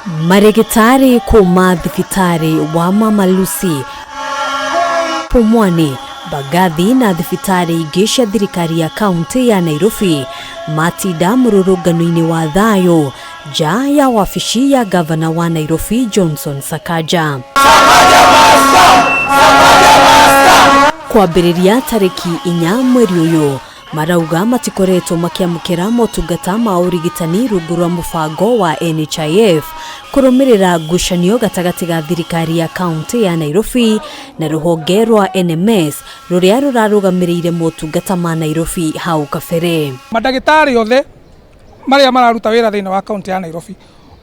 Marigitari kuuma thibitari wa Mama Lucy Pumwani Bagathi na thibitari gisha thirikari ya kaunti ya Nairobi matida rurarugamiriire wa thayo ja ya wafishi ya gavana wa Nairobi Johnson Sakaja. Kwambĩrĩria tariki 4 mweri uyu marauga matikoretwo makiamukira motungata ma Arigitani rungu rwa mubango wa NHIF kurumirira ngucanio gatagati ga thirikari ya kaunti ya Nairobi na ruhonge rwa NMS ruria rurarugamiriire motungata ma Nairobi hau kabere. Madagitari othe maria mararuta wira thina wa kaunti ya Nairobi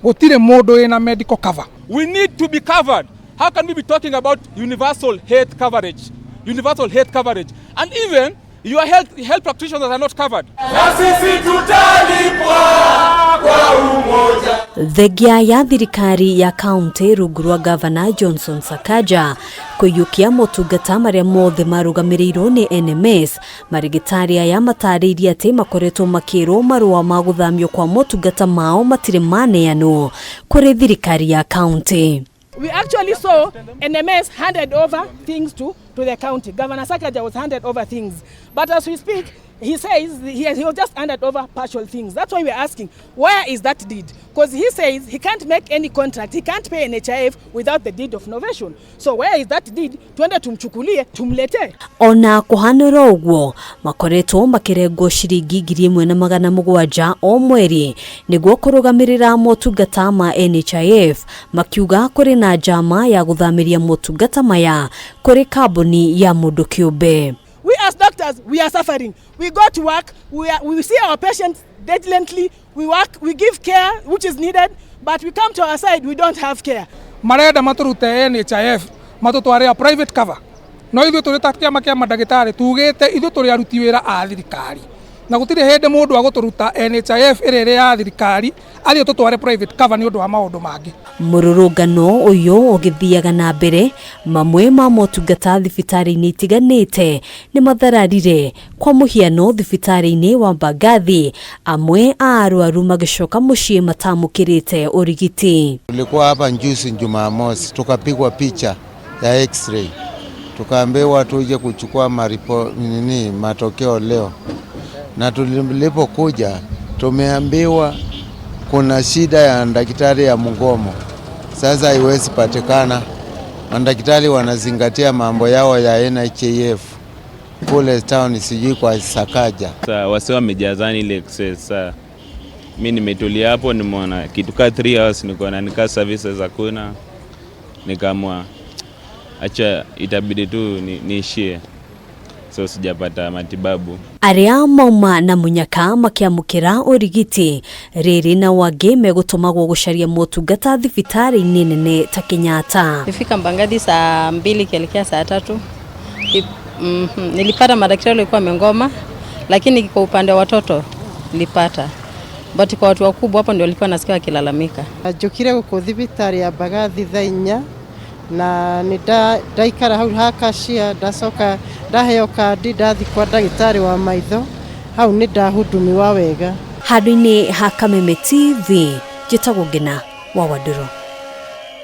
gutire mundu ina medical cover. We need to be covered. How can we be talking about universal health coverage? Universal health coverage, and even your health practitioners are not covered. Thegia ya thirikari ya kaunti rungu rwa gavana Johnson Sakaja kuyukia motungata maria mothe marugamirirwo ni NMS marigitari ya matarĩirie ati makoretwo makirwo marua ma guthamio kwa motungata mao matire maneano kuri thirikari ya kaunti. We actually saw NMS handed over things to the county. Governor Sakaja was handed over things. But as we speak, he says he was just handed over partial things. That's why we're asking, where is that deed? Because he says he can't make any contract. He can't pay NHIF without the deed of novation. So where is that deed? Tuende tumchukulie, tumlete. Ona kuhanira uguo, makoretwo makirengwo ciringi 1,700 o mweri niguo kurugamirira motungata ma NHIF makiuga kuri na jama ya guthamiria motungata maya kuri kambuni ya mundu kiumbe. We as doctors, we are suffering. We go to work, we see our patients diligently, we work, we give care which is needed, but we come to our side, we don't have care. Marenda maturute NHIF, matutware private cover. No ithu turi ta kiama kia madagitari tugite ithu turi aruti wira a thirikari. Na gutire hende mundu aguturuta NHIF irere ya thirikari ali tutware private cover ni undu wa maundu mangi. Mururungano uyu ugithiaga na mbere mamwe ma motungata thibitari-ini itiganite nimathararire kwa muhiano thibitari-ini wa Bagathi amwe a arwaru magicoka mucii matamukirite urigiti. Tulikuwa hapa njuzi Jumamosi tukapigwa picha ya x-ray tukaambiwa tuje kuchukua matokeo leo, na tulipokuja tumeambiwa kuna shida ya daktari ya mgomo. Sasa haiwezi patikana. Madaktari wanazingatia mambo yao ya NHIF kule town sijui kwa Sakaja. Sasa wase wamejazani ile excess. Mimi nimetulia hapo nimeona kitu ka 3 hours niko na nika services hakuna. Nikamwa acha itabidi tu niishie. So sijapata matibabu. Aria mauma na munyaka makiamukira urigiti riri na wage megutumagwo gucaria motungata thibitari-ini nene ta Kenyatta. Nilifika Bagathi saa 2 kielekea saa 3. Nilipata madaktari walikuwa wamengoma, lakini kwa upande wa watoto nilipata. But kwa watu wakubwa hapo ndio walikuwa nasikia wakilalamika. Njukire guku thibitari ya Bagathi thainya na ndaikara hau hakashia ndacoka ndaheo kandi ndathi kwa ndagitari wa maitho hau ni ndahudumiwa wega. Handũ-inĩ ha Kameme TV njĩtagwo Ngina wa Waduro.